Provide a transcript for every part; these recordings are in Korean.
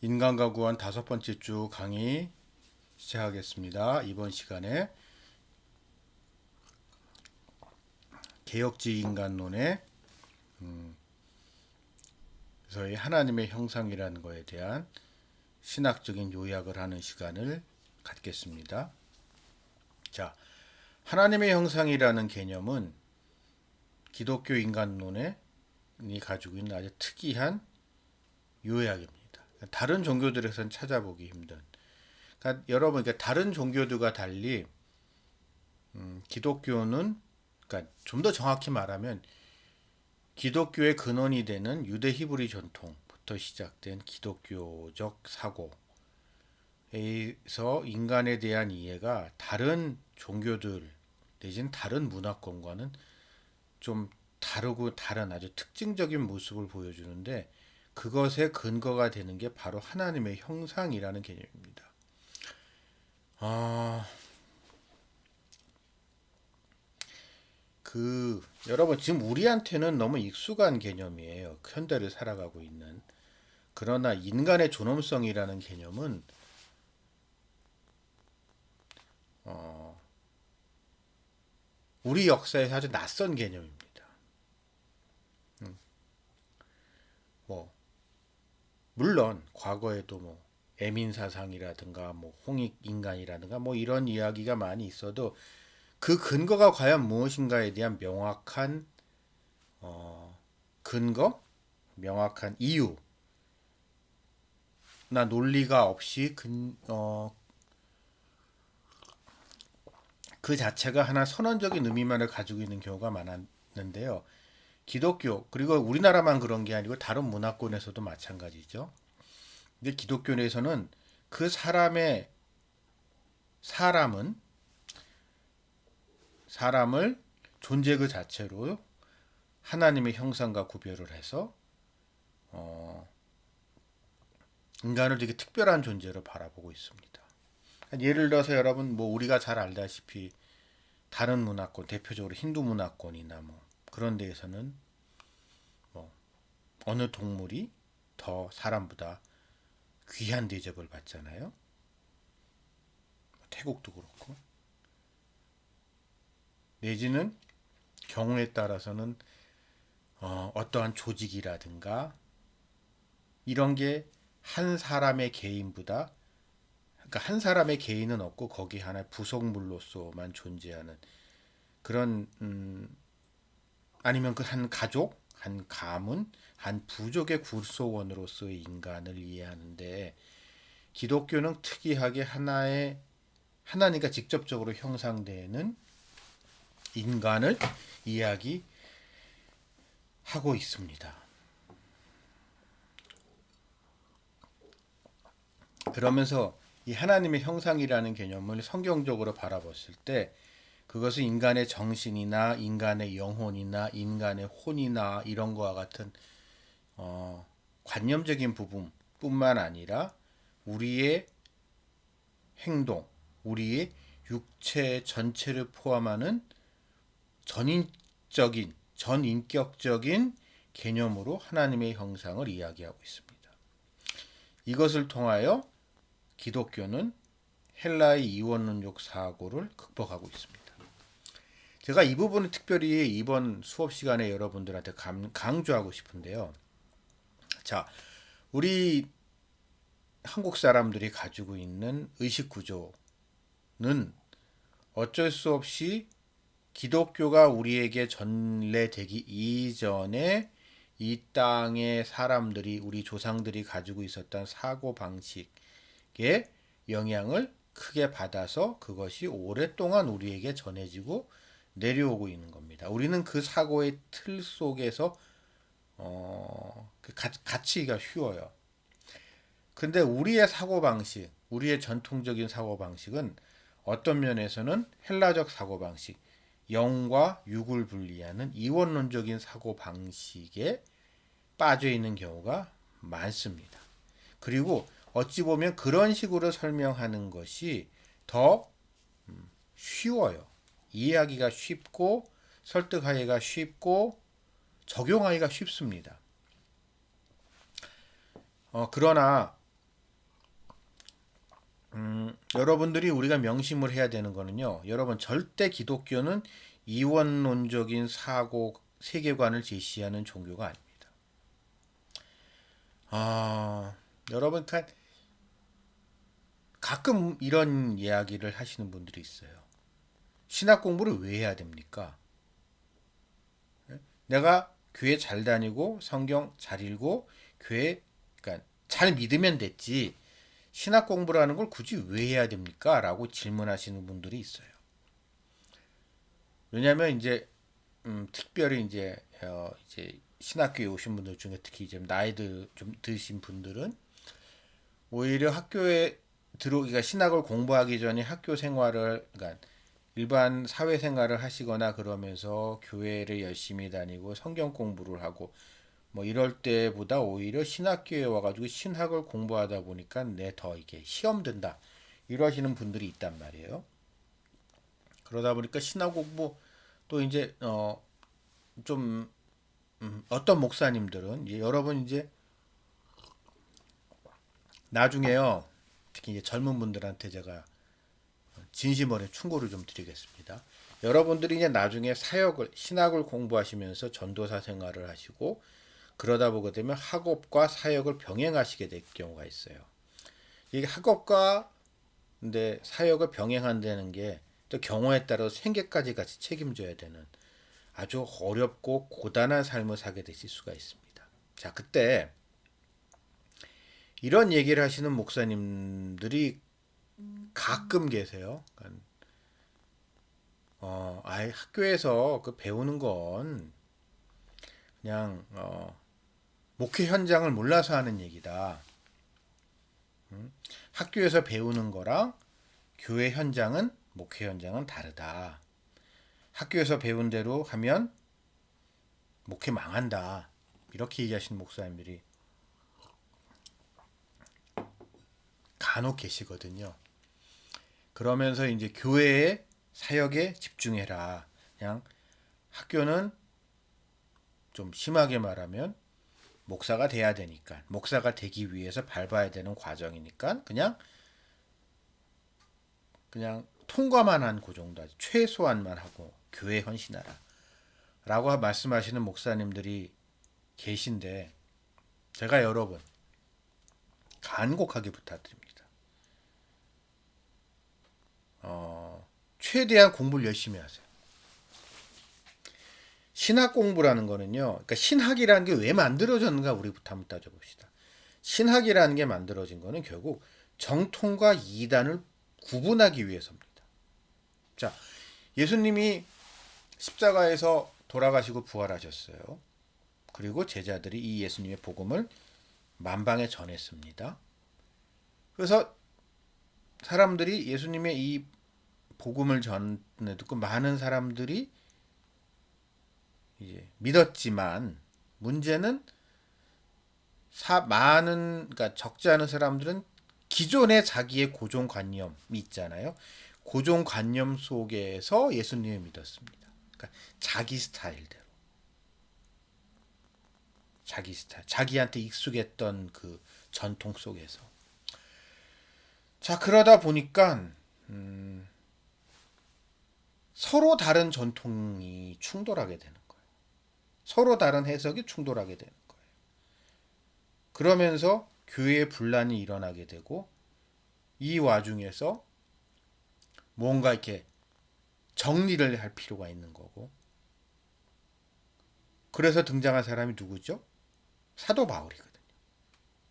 인간과 구원 5번째 주 강의 시작하겠습니다. 이번 시간에 개혁주의 인간론의 저희 하나님의 형상이라는 것에 대한 신학적인 요약을 하는 시간을 갖겠습니다. 자, 하나님의 형상이라는 개념은 기독교 인간론에 가지고 있는 아주 특이한 요약입니다. 다른 종교들에선 찾아보기 힘든. 그러니까 여러분, 다른 종교들과 달리 기독교는, 그러니까 좀 더 정확히 말하면 기독교의 근원이 되는 유대 히브리 전통부터 시작된 기독교적 사고에서 인간에 대한 이해가 다른 종교들 내지는 다른 문화권과는 좀 다르고 다른 아주 특징적인 모습을 보여주는데, 그것의 근거가 되는 게 바로 하나님의 형상이라는 개념입니다. 여러분, 지금 우리한테는 너무 익숙한 개념이에요. 현대를 살아가고 있는. 그러나 인간의 존엄성이라는 개념은 우리 역사에서 아주 낯선 개념입니다. 뭐 물론 과거에도 에민 사상이라든가 홍익 인간이라든가 이런 이야기가 많이 있어도 그 근거가 과연 무엇인가에 대한 명확한 근거, 명확한 이유나 논리가 없이 그 자체가 하나 선언적인 의미만을 가지고 있는 경우가 많았는데요. 기독교, 그리고 우리나라만 그런 게 아니고 다른 문화권에서도 마찬가지죠. 근데 기독교 내에서는 그 사람을 존재 그 자체로 하나님의 형상과 구별을 해서 인간을 되게 특별한 존재로 바라보고 있습니다. 예를 들어서 여러분, 우리가 잘 알다시피 다른 문화권, 대표적으로 힌두 문화권이나 그런 데에서는 어느 동물이 더 사람보다 귀한 대접을 받잖아요. 태국도 그렇고. 내지는 경우에 따라서는 어떠한 조직이라든가 이런 게 한 사람의 개인보다, 그러니까 한 사람의 개인은 없고 거기 하나의 부속물로서만 존재하는 그런, 아니면 그 한 가족, 한 가문, 한 부족의 구소원으로서의 인간을 이해하는데, 기독교는 특이하게 하나님과 직접적으로 형상되는 인간을 이야기하고 있습니다. 그러면서 이 하나님의 형상이라는 개념을 성경적으로 바라봤을 때 그것은 인간의 정신이나 인간의 영혼이나 인간의 혼이나 이런 거와 같은 관념적인 부분뿐만 아니라 우리의 행동, 우리의 육체 전체를 포함하는 전인격적인 개념으로 하나님의 형상을 이야기하고 있습니다. 이것을 통하여 기독교는 헬라의 이원론적 사고를 극복하고 있습니다. 제가 이 부분을 특별히 이번 수업 시간에 여러분들한테 강조하고 싶은데요. 자, 우리 한국 사람들이 가지고 있는 의식 구조는 어쩔 수 없이 기독교가 우리에게 전래되기 이전에 이 땅의 사람들이, 우리 조상들이 가지고 있었던 사고 방식의 영향을 크게 받아서 그것이 오랫동안 우리에게 전해지고 내려오고 있는 겁니다. 우리는 그 사고의 틀 속에서 갇히기가 쉬워요. 근데 우리의 사고방식, 우리의 전통적인 사고방식은 어떤 면에서는 헬라적 사고방식, 영과 육을 분리하는 이원론적인 사고방식에 빠져 있는 경우가 많습니다. 그리고 어찌 보면 그런 식으로 설명하는 것이 더 쉬워요. 이해하기가 쉽고 설득하기가 쉽고 적용하기가 쉽습니다. 그러나 여러분들이 우리가 명심을 해야 되는 거는요. 여러분 절대 기독교는 이원론적인 사고 세계관을 제시하는 종교가 아닙니다. 아, 여러분 가끔 이런 이야기를 하시는 분들이 있어요. 신학 공부를 왜 해야 됩니까? 내가 교회 잘 다니고 성경 잘 읽고 교회 그러니까 잘 믿으면 됐지. 신학 공부라는 걸 굳이 왜 해야 됩니까? 라고 질문하시는 분들이 있어요. 왜냐하면 이제 특별히 이제 신학교에 오신 분들 중에 특히 이제 나이도 좀 드신 분들은 오히려 학교에 들어오기가 신학을 공부하기 전에 학교 생활을 그러니까 일반 사회 생활을 하시거나 그러면서 교회를 열심히 다니고 성경 공부를 하고 뭐 이럴 때보다 오히려 신학교에 와가지고 신학을 공부하다 보니까 내 더 이게 시험 든다 이러시는 분들이 있단 말이에요. 그러다 보니까 신학 공부 또 이제 좀 어떤 목사님들은 이제 여러분 이제 나중에요 특히 이제 젊은 분들한테 제가 진심 어린 충고를 좀 드리겠습니다. 여러분들이 이제 나중에 사역을 신학을 공부하시면서 전도사 생활을 하시고 그러다 보게 되면 학업과 사역을 병행하시게 될 경우가 있어요. 이게 학업과 근데 사역을 병행한다는 게 또 경우에 따라 생계까지 같이 책임져야 되는 아주 어렵고 고단한 삶을 살게 되실 수가 있습니다. 자, 그때 이런 얘기를 하시는 목사님들이 가끔 계세요. 그러니까 아예 학교에서 그 배우는 건 그냥 목회 현장을 몰라서 하는 얘기다. 학교에서 배우는 거랑 교회 현장은 목회 현장은 다르다. 학교에서 배운 대로 하면 목회 망한다. 이렇게 얘기하시는 목사님들이 간혹 계시거든요. 그러면서 이제 교회의 사역에 집중해라. 그냥 학교는 좀 심하게 말하면 목사가 돼야 되니까 목사가 되기 위해서 밟아야 되는 과정이니까 그냥 통과만 한 그 정도 최소한만 하고 교회 헌신하라 라고 말씀하시는 목사님들이 계신데 제가 여러분 간곡하게 부탁드립니다. 최대한 공부를 열심히 하세요. 신학 공부라는 거는요. 그러니까 신학이라는 게 왜 만들어졌는가 우리부터 한번 따져봅시다. 신학이라는 게 만들어진 거는 결국 정통과 이단을 구분하기 위해서입니다. 자, 예수님이 십자가에서 돌아가시고 부활하셨어요. 그리고 제자들이 이 예수님의 복음을 만방에 전했습니다. 그래서 사람들이 예수님의 이 복음을 전해 듣고 많은 사람들이 이제 믿었지만 문제는 많은 그러니까 적지 않은 사람들은 기존의 자기의 고정관념이 있잖아요. 고정관념 속에서 예수님을 믿었습니다. 그러니까 자기 스타일대로, 자기 스타일, 자기한테 익숙했던 그 전통 속에서. 자 그러다 보니까 서로 다른 전통이 충돌하게 되는 거예요. 서로 다른 해석이 충돌하게 되는 거예요. 그러면서 교회에 분란이 일어나게 되고 이 와중에서 뭔가 이렇게 정리를 할 필요가 있는 거고 그래서 등장한 사람이 누구죠? 사도 바울이거든요.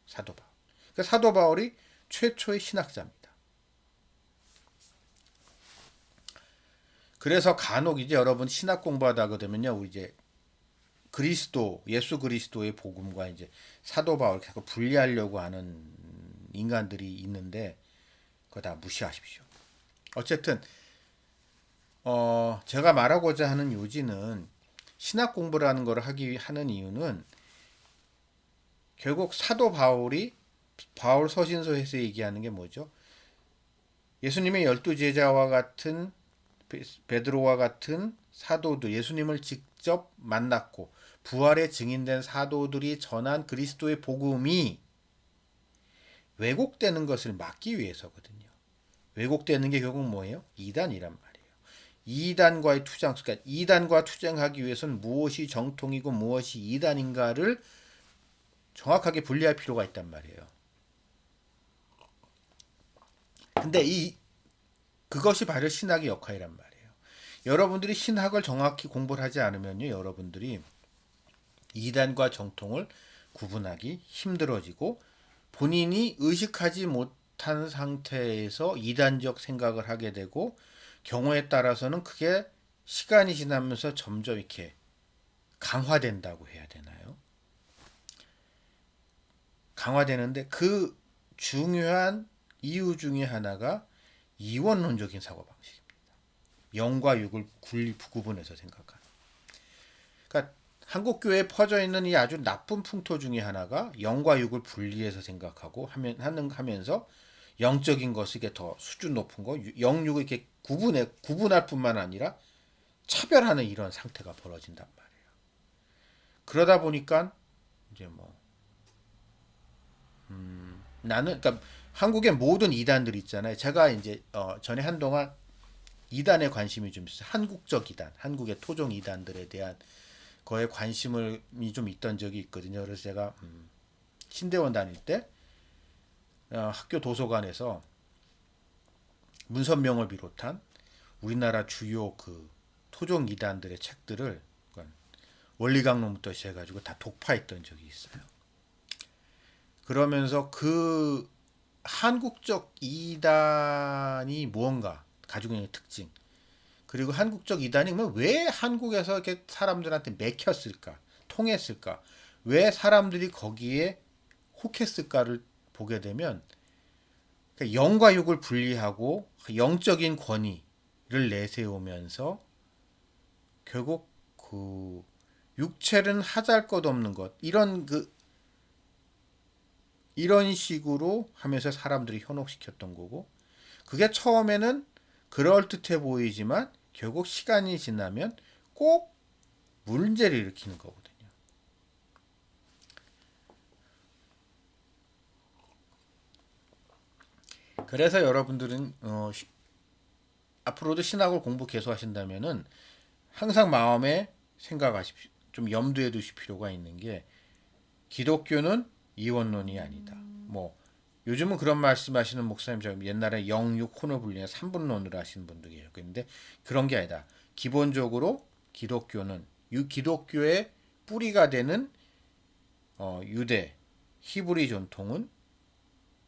사도 바울. 그러니까 사도 바울이 최초의 신학자입니다. 그래서 간혹 이제 여러분 신학 공부하다 되면요, 이제 예수 그리스도의 복음과 이제 사도 바울 계속 분리하려고 하는 인간들이 있는데 그거 다 무시하십시오. 어쨌든 제가 말하고자 하는 요지는 신학 공부라는 걸 하는 이유는 결국 사도 바울이 바울 서신서에서 얘기하는 게 뭐죠? 예수님의 12제자와 같은 베드로와 같은 사도들 예수님을 직접 만났고 부활에 증인된 사도들이 전한 그리스도의 복음이 왜곡되는 것을 막기 위해서거든요. 왜곡되는 게 결국 뭐예요? 이단이란 말이에요. 이단과의 투쟁, 그러니까 이단과 투쟁하기 위해서는 무엇이 정통이고 무엇이 이단인가를 정확하게 분리할 필요가 있단 말이에요. 근데 그것이 바로 신학의 역할이란 말이에요. 여러분들이 신학을 정확히 공부를 하지 않으면요, 여러분들이 이단과 정통을 구분하기 힘들어지고 본인이 의식하지 못한 상태에서 이단적 생각을 하게 되고 경우에 따라서는 그게 시간이 지나면서 점점 이렇게 강화된다고 해야 되나요? 강화되는데 그 중요한 이유 중에 하나가 이원론적인 사고방식입니다. 영과 육을 구분해서 생각하는. 그러니까 한국 교회에 퍼져 있는 이 아주 나쁜 풍토 중에 하나가 영과 육을 분리해서 생각하고 하면서 영적인 것이 이게 더 수준 높은 거, 영육을 이렇게 구분할 뿐만 아니라 차별하는 이런 상태가 벌어진단 말이에요. 그러다 보니까 이제 뭐 나는 그러니까 한국의 모든 이단들 있잖아요. 제가 이제 전에 한동안 이단에 관심이 좀 있어요. 한국적 이단, 한국의 토종 이단들에 대한 거에 관심이 좀 있던 적이 있거든요. 그래서 제가 신대원 다닐 때 학교 도서관에서 문선명을 비롯한 우리나라 주요 그 토종 이단들의 책들을 원리강론부터 시작해가지고 다 독파했던 적이 있어요. 그러면서 그 한국적 이단이 무언가 가지고 있는 특징, 그리고 한국적 이단이 왜 한국에서 이렇게 사람들한테 맥혔을까, 통했을까, 왜 사람들이 거기에 혹했을까를 보게 되면 영과 육을 분리하고 영적인 권위를 내세우면서 결국 그 육체는 하잘 것 없는 것 이런 식으로 하면서 사람들이 현혹시켰던 거고, 그게 처음에는 그럴듯해 보이지만 결국 시간이 지나면 꼭 문제를 일으키는 거거든요. 그래서 여러분들은 앞으로도 신학을 공부 계속 하신다면은 항상 마음에 생각하십시오. 좀 염두에 두실 필요가 있는 게 기독교는 이원론이 아니다. 뭐 요즘은 그런 말씀하시는 목사님처럼 옛날에 영육 혼을 분리해 삼분론으로 하시는 분들이 있는데 그런 게 아니다. 기본적으로 기독교는 기독교의 뿌리가 되는 유대 히브리 전통은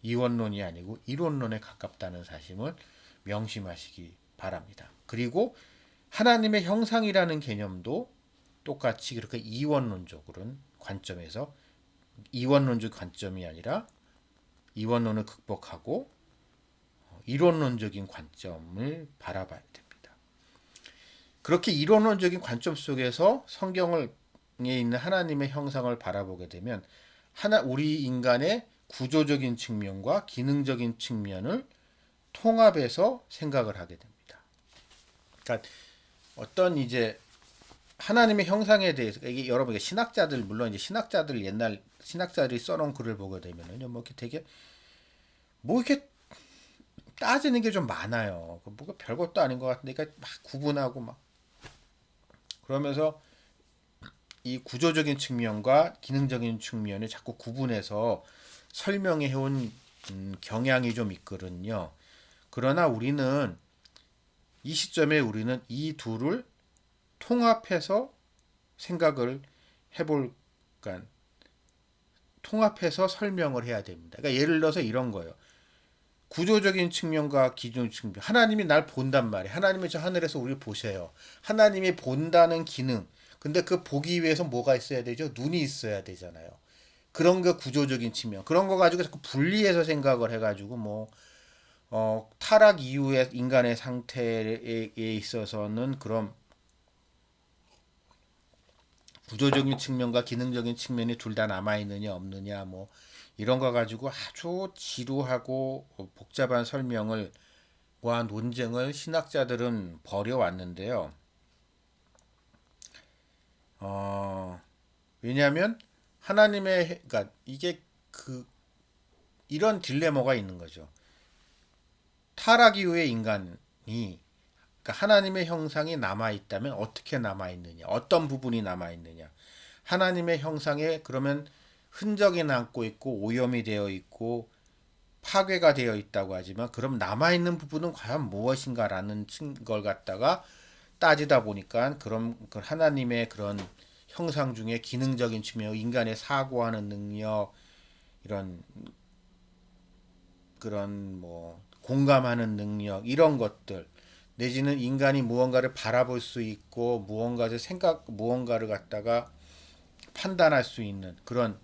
이원론이 아니고 이론론에 가깝다는 사실을 명심하시기 바랍니다. 그리고 하나님의 형상이라는 개념도 똑같이 그렇게 이원론적으로는 관점에서 이원론적 관점이 아니라 이원론을 극복하고 이론론적인 관점을 바라봐야 됩니다. 그렇게 이론론적인 관점 속에서 성경에 있는 하나님의 형상을 바라보게 되면 우리 인간의 구조적인 측면과 기능적인 측면을 통합해서 생각을 하게 됩니다. 그러니까 어떤 이제 하나님의 형상에 대해서 이게 여러분 신학자들 물론 이제 신학자들 옛날 신학자들이 써놓은 글을 보게 되면은요 뭐 이렇게 되게 뭐 이렇게 따지는 게 좀 많아요. 뭐가 별것도 아닌 것 같은데 그러니까 막 구분하고 막 그러면서 이 구조적인 측면과 기능적인 측면을 자꾸 구분해서 설명해 온 경향이 좀 있거든요. 그러나 우리는 이 시점에 우리는 이 둘을 통합해서 생각을 해볼, 그러니까 통합해서 설명을 해야 됩니다. 그러니까 예를 들어서 이런 거예요. 구조적인 측면과 기존 측면. 하나님이 날 본단 말이에요. 하나님이 저 하늘에서 우리를 보세요. 하나님이 본다는 기능. 근데 그 보기 위해서 뭐가 있어야 되죠? 눈이 있어야 되잖아요. 그런 거 구조적인 측면. 그런 거 가지고 자꾸 분리해서 생각을 해가지고 타락 이후의 인간의 상태에 있어서는 그런 구조적인 측면과 기능적인 측면이 둘 다 남아 있느냐 없느냐 뭐 이런 거 가지고 아주 지루하고 복잡한 설명을 과 논쟁을 신학자들은 벌여왔는데요. 왜냐하면 그러니까 이게 이런 딜레마가 있는 거죠. 타락 이후의 인간이, 그러니까 하나님의 형상이 남아 있다면 어떻게 남아 있느냐, 어떤 부분이 남아 있느냐. 하나님의 형상에 그러면 흔적이 남고 있고 오염이 되어 있고 파괴가 되어 있다고 하지만, 그럼 남아 있는 부분은 과연 무엇인가라는 걸 갖다가 따지다 보니까, 그럼 그 하나님의 그런 형상 중에 기능적인 측면, 인간의 사고하는 능력, 이런 그런 뭐 공감하는 능력, 이런 것들, 내지는 인간이 무언가를 바라볼 수 있고 무언가를 갖다가 판단할 수 있는 그런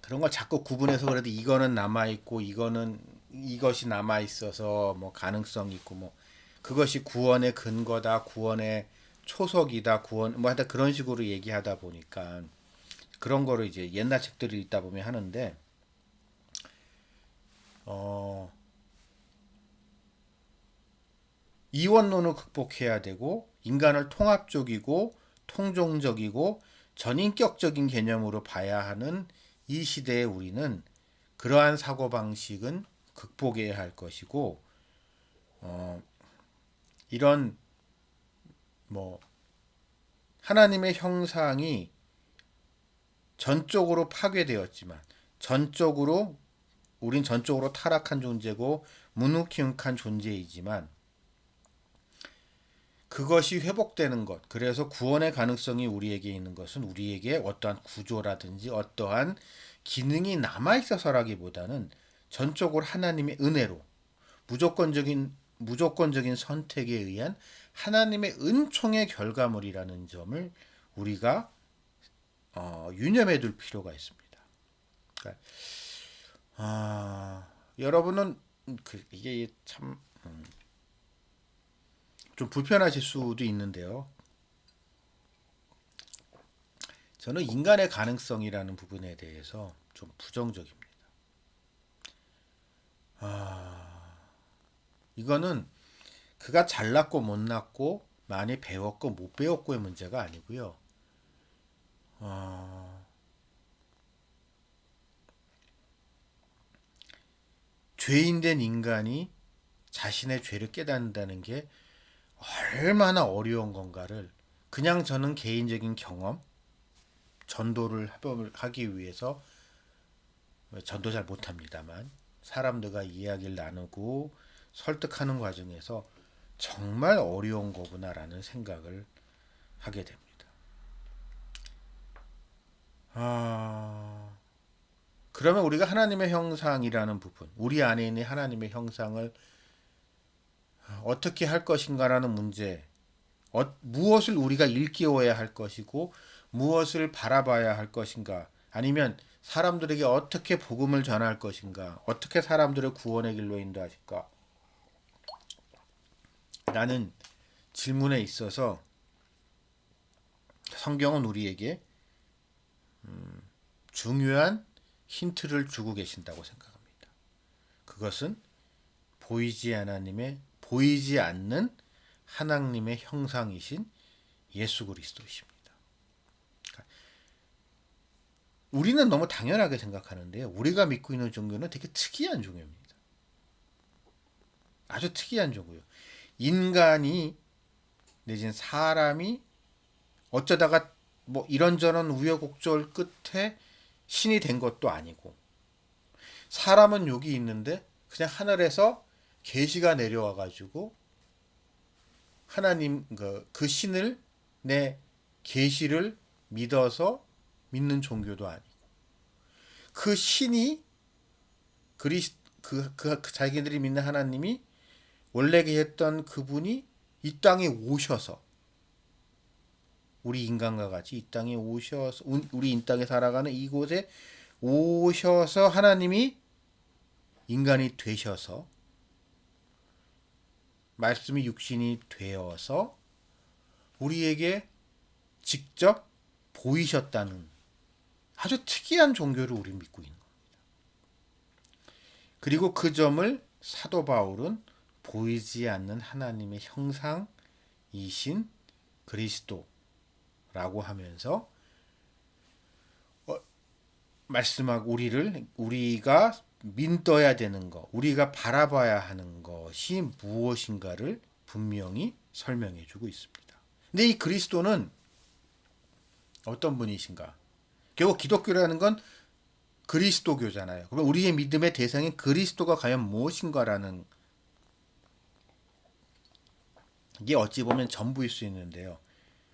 걸 자꾸 구분해서, 그래도 이거는 남아 있고 이거는 이것이 남아 있어서 뭐 가능성이 있고, 뭐 그것이 구원의 근거다, 구원의 초석이다, 구원 뭐 하여튼 그런 식으로 얘기하다 보니까, 그런 거를 이제 옛날 책들을 읽다 보면 하는데, 어 이원론을 극복해야 되고, 인간을 통합적이고 통종적이고 전인격적인 개념으로 봐야 하는 이 시대에 우리는 그러한 사고방식은 극복해야 할 것이고, 어, 이런 뭐 하나님의 형상이 전적으로 파괴되었지만, 전적으로 우린 전적으로 타락한 존재고 무능력한 존재이지만, 그것이 회복되는 것, 그래서 구원의 가능성이 우리에게 있는 것은 우리에게 어떠한 구조라든지 어떠한 기능이 남아 있어서라기보다는 전적으로 하나님의 은혜로, 무조건적인 선택에 의한 하나님의 은총의 결과물이라는 점을 우리가 유념해 둘 필요가 있습니다. 그러니까, 여러분은 이게 참 좀 불편하실 수도 있는데요. 저는 인간의 가능성이라는 부분에 대해서 좀 부정적입니다. 이거는 그가 잘났고 못났고 많이 배웠고 못 배웠고의 문제가 아니고요. 죄인된 인간이 자신의 죄를 깨닫는다는 게 얼마나 어려운 건가를, 그냥 저는 개인적인 경험, 전도를 하기 위해서, 전도 잘 못합니다만 사람들과 이야기를 나누고 설득하는 과정에서 정말 어려운 거구나라는 생각을 하게 됩니다. 그러면 우리가 하나님의 형상이라는 부분, 우리 안에 있는 하나님의 형상을 어떻게 할 것인가라는 문제, 무엇을 우리가 일깨워야 할 것이고 무엇을 바라봐야 할 것인가, 아니면 사람들에게 어떻게 복음을 전할 것인가, 어떻게 사람들을 구원의 길로 인도하실까 라는 질문에 있어서 성경은 우리에게 중요한 힌트를 주고 계신다고 생각합니다. 그것은 보이지 않는 하나님의 형상이신 예수 그리스도이십니다. 우리는 너무 당연하게 생각하는데요. 우리가 믿고 있는 종교는 되게 특이한 종교입니다. 아주 특이한 종교예요. 인간이 내지는 사람이 어쩌다가 뭐 이런저런 우여곡절 끝에 신이 된 것도 아니고, 사람은 여기 있는데 그냥 하늘에서 계시가 내려와 가지고 하나님 그 신을, 내 계시를 믿어서 믿는 종교도 아니고, 그 신이 자기들이 믿는 하나님이 원래 계셨던 그분이 이 땅에 오셔서, 우리 인간과 같이 이 땅에 오셔서, 우리 이 땅에 살아가는 이곳에 오셔서 하나님이 인간이 되셔서, 말씀이 육신이 되어서 우리에게 직접 보이셨다는 아주 특이한 종교를 우리 믿고 있는 겁니다. 그리고 그 점을 사도 바울은 보이지 않는 하나님의 형상이신 그리스도라고 하면서 말씀하고, 우리가 믿어야 되는 것, 우리가 바라봐야 하는 것이 무엇인가를 분명히 설명해 주고 있습니다. 근데 이 그리스도는 어떤 분이신가? 결국 기독교라는 건 그리스도교잖아요. 그럼 우리의 믿음의 대상인 그리스도가 과연 무엇인가라는 이게 어찌 보면 전부일 수 있는데요.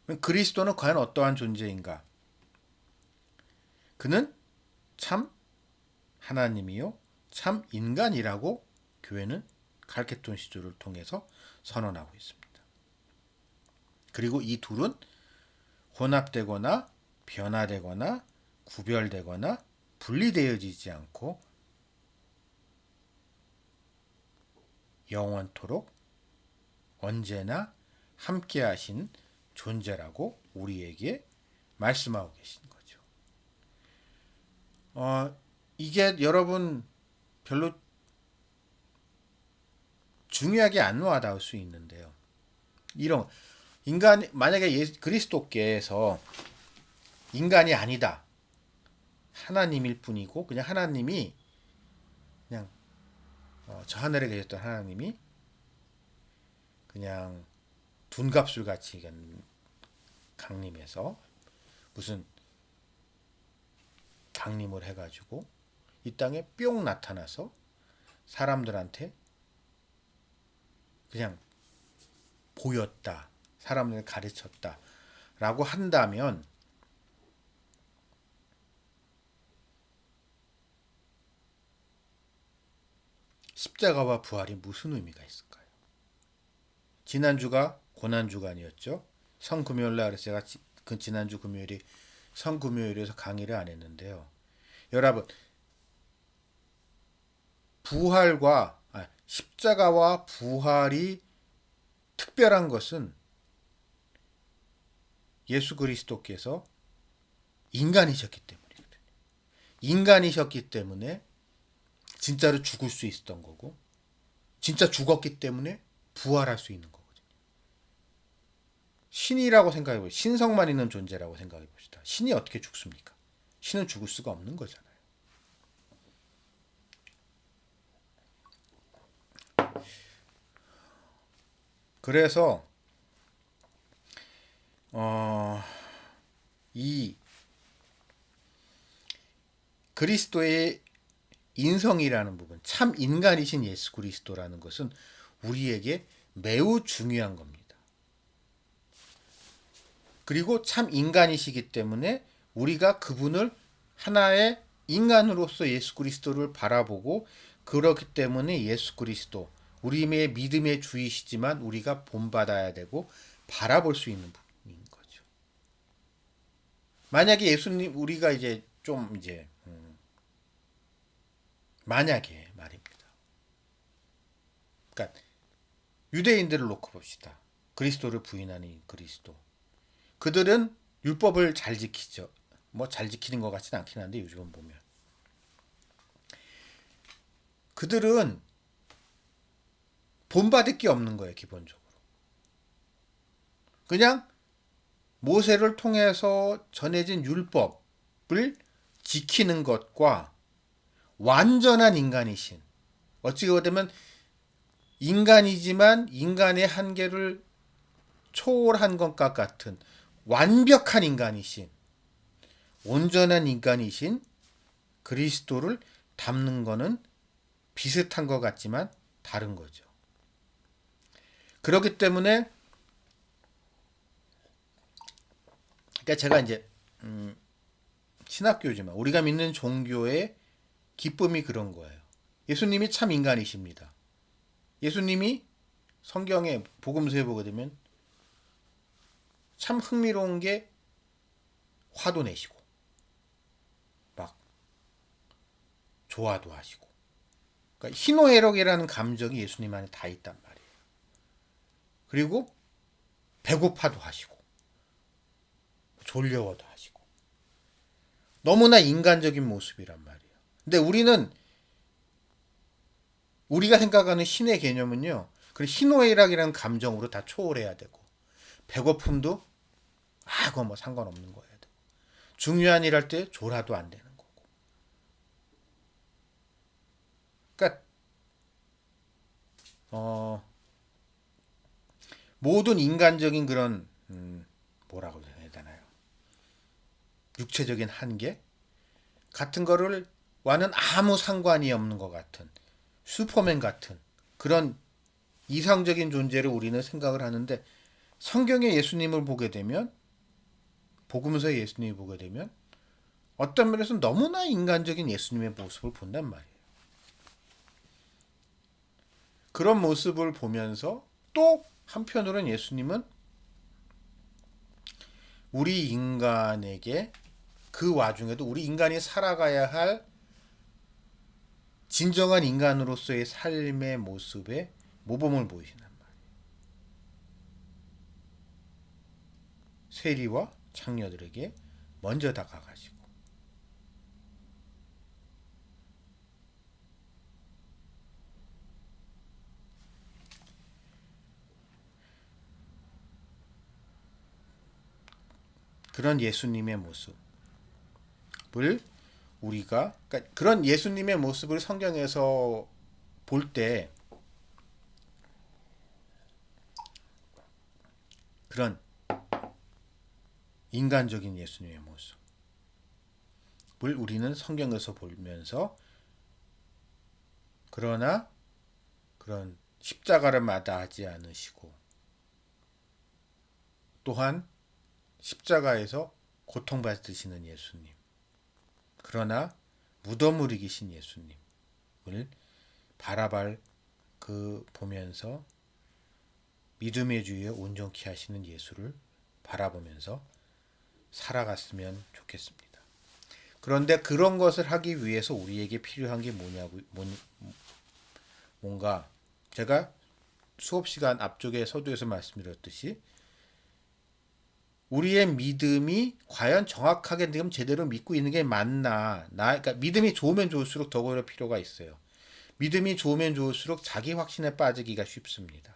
그럼 그리스도는 과연 어떠한 존재인가? 그는 참 하나님이요 참 인간이라고 교회는 칼케톤 시조를 통해서 선언하고 있습니다. 그리고 이 둘은 혼합되거나 변화되거나 구별되거나 분리되어지지 않고 영원토록 언제나 함께 하신 존재라고 우리에게 말씀하고 계신 거죠. 이게 여러분 별로 중요하게 안 와닿을 수 있는데요. 이런 인간 만약에 그리스도께서 인간이 아니다. 하나님일 뿐이고 그냥 하나님이 그냥 저 하늘에 계셨던 하나님이 그냥 둔갑술 같이 강림해서 무슨 강림을 해가지고 이 땅에 뿅 나타나서 사람들한테 그냥 보였다. 사람을 가르쳤다. 라고 한다면 십자가와 부활이 무슨 의미가 있을까요? 지난주가 고난주간이었죠. 성금요일날 제가 그 지난주 금요일이 성금요일에서 강의를 안 했는데요. 여러분 부활과 십자가와 부활이 특별한 것은 예수 그리스도께서 인간이셨기 때문이거든요. 인간이셨기 때문에 진짜로 죽을 수 있었던 거고 진짜 죽었기 때문에 부활할 수 있는 거거든요. 신이라고 생각해 보시죠. 신성만 있는 존재라고 생각해 봅시다. 신이 어떻게 죽습니까? 신은 죽을 수가 없는 거잖아요. 그래서 이 그리스도의 인성이라는 부분, 참 인간이신 예수 그리스도라는 것은 우리에게 매우 중요한 겁니다. 그리고 참 인간이시기 때문에 우리가 그분을 하나의 인간으로서 예수 그리스도를 바라보고 그렇기 때문에 예수 그리스도 우리의 믿음의 주이시지만 우리가 본받아야 되고 바라볼 수 있는 부분인 거죠. 만약에 예수님 우리가 이제 좀 이제 만약에 말입니다. 그러니까 유대인들을 놓고 봅시다. 그리스도를 부인하는 그리스도. 그들은 율법을 잘 지키죠. 뭐 잘 지키는 것 같지는 않긴 한데 요즘은 보면 그들은 본받을 게 없는 거예요. 기본적으로. 그냥 모세를 통해서 전해진 율법을 지키는 것과 완전한 인간이신 어찌 보면 인간이지만 인간의 한계를 초월한 것과 같은 완벽한 인간이신 온전한 인간이신 그리스도를 닮는 것은 비슷한 것 같지만 다른 거죠. 그렇기 때문에 그러니까 제가 이제 신학교지만 우리가 믿는 종교의 기쁨이 그런 거예요. 예수님이 참 인간이십니다. 예수님이 성경에 복음서에 보게 되면 참 흥미로운 게 화도 내시고 막 좋아도 하시고 그러니까 희노애락이라는 감정이 예수님 안에 다 있단 말이에요. 그리고 배고파도 하시고 졸려워도 하시고 너무나 인간적인 모습이란 말이에요. 근데 우리가 생각하는 신의 개념은요. 그 희노애락이라는 감정으로 다 초월해야 되고 배고픔도 그거 뭐 상관없는 거야 되고 중요한 일 할 때 졸아도 안 되는 거고 그러니까 모든 인간적인 그런 뭐라고 해야 되나요? 육체적인 한계 같은 거를 와는 아무 상관이 없는 것 같은 슈퍼맨 같은 그런 이상적인 존재를 우리는 생각을 하는데 성경의 예수님을 보게 되면 복음서의 예수님을 보게 되면 어떤 면에서 너무나 인간적인 예수님의 모습을 본단 말이에요. 그런 모습을 보면서 또 한편으로는 예수님은 우리 인간에게 그 와중에도 우리 인간이 살아가야 할 진정한 인간으로서의 삶의 모습에 모범을 보이시단 말이에요. 세리와 창녀들에게 먼저 다가가시고 그런 예수님의 모습을 우리가 그러니까 그런 예수님의 모습을 성경에서 볼 때 그런 인간적인 예수님의 모습을 우리는 성경에서 보면서 그러나 그런 십자가를 마다하지 않으시고 또한 십자가에서 고통받으시는 예수님 그러나 무덤을 이기신 예수님을 바라발 그 보면서 믿음의 주에 온전케 하시는 예수를 바라보면서 살아갔으면 좋겠습니다. 그런데 그런 것을 하기 위해서 우리에게 필요한 게 뭔가 제가 수업 시간 앞쪽에 서두에서 말씀드렸듯이 우리의 믿음이 과연 정확하게 지금 제대로 믿고 있는 게 맞나? 그러니까 믿음이 좋으면 좋을수록 더 그럴 필요가 있어요. 믿음이 좋으면 좋을수록 자기 확신에 빠지기가 쉽습니다.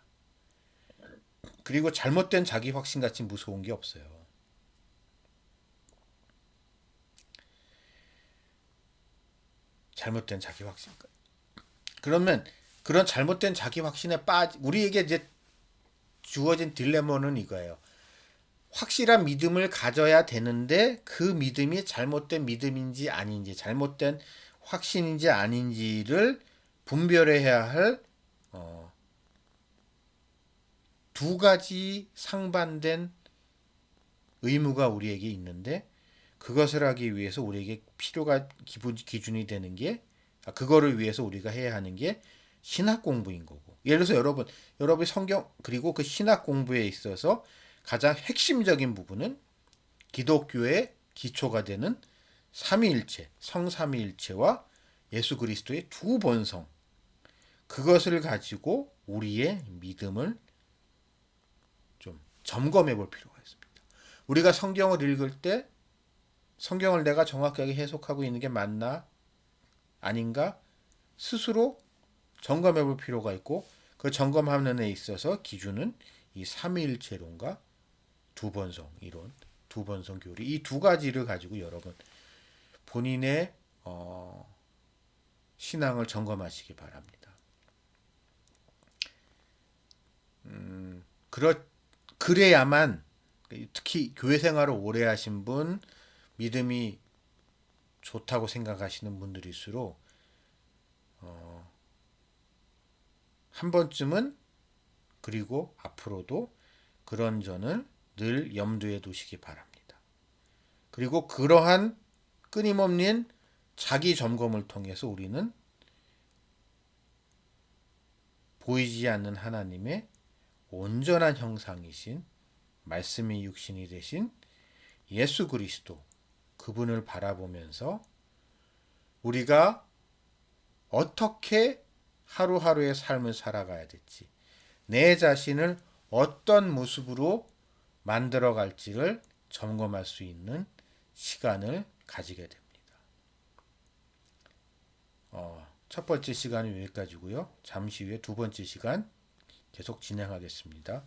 그리고 잘못된 자기 확신 같이 무서운 게 없어요. 잘못된 자기 확신. 그러면 그런 잘못된 자기 확신에 우리에게 이제 주어진 딜레마는 이거예요. 확실한 믿음을 가져야 되는데 그 믿음이 잘못된 믿음인지 아닌지 잘못된 확신인지 아닌지를 분별해야 할 두 가지 상반된 의무가 우리에게 있는데 그것을 하기 위해서 우리에게 필요가 기준이 되는 게 그거를 위해서 우리가 해야 하는 게 신학 공부인 거고 예를 들어서 여러분이 성경 그리고 그 신학 공부에 있어서 가장 핵심적인 부분은 기독교의 기초가 되는 삼위일체, 성삼위일체와 예수 그리스도의 두 본성 그것을 가지고 우리의 믿음을 좀 점검해 볼 필요가 있습니다. 우리가 성경을 읽을 때 성경을 내가 정확하게 해석하고 있는 게 맞나 아닌가 스스로 점검해 볼 필요가 있고 그 점검하는 데 있어서 기준은 이 삼위일체론과 두번성 이론, 두번성 교리 이 두 가지를 가지고 여러분 본인의 신앙을 점검하시기 바랍니다. 그래야만 특히 교회 생활을 오래 하신 분 믿음이 좋다고 생각하시는 분들일수록 한 번쯤은 그리고 앞으로도 그런 점을 늘 염두에 두시기 바랍니다. 그리고 그러한 끊임없는 자기 점검을 통해서 우리는 보이지 않는 하나님의 온전한 형상이신 말씀이 육신이 되신 예수 그리스도 그분을 바라보면서 우리가 어떻게 하루하루의 삶을 살아가야 될지 내 자신을 어떤 모습으로 만들어 갈지를 점검할 수 있는 시간을 가지게 됩니다. 첫 번째 시간은 여기까지고요. 잠시 후에 두 번째 시간 계속 진행하겠습니다.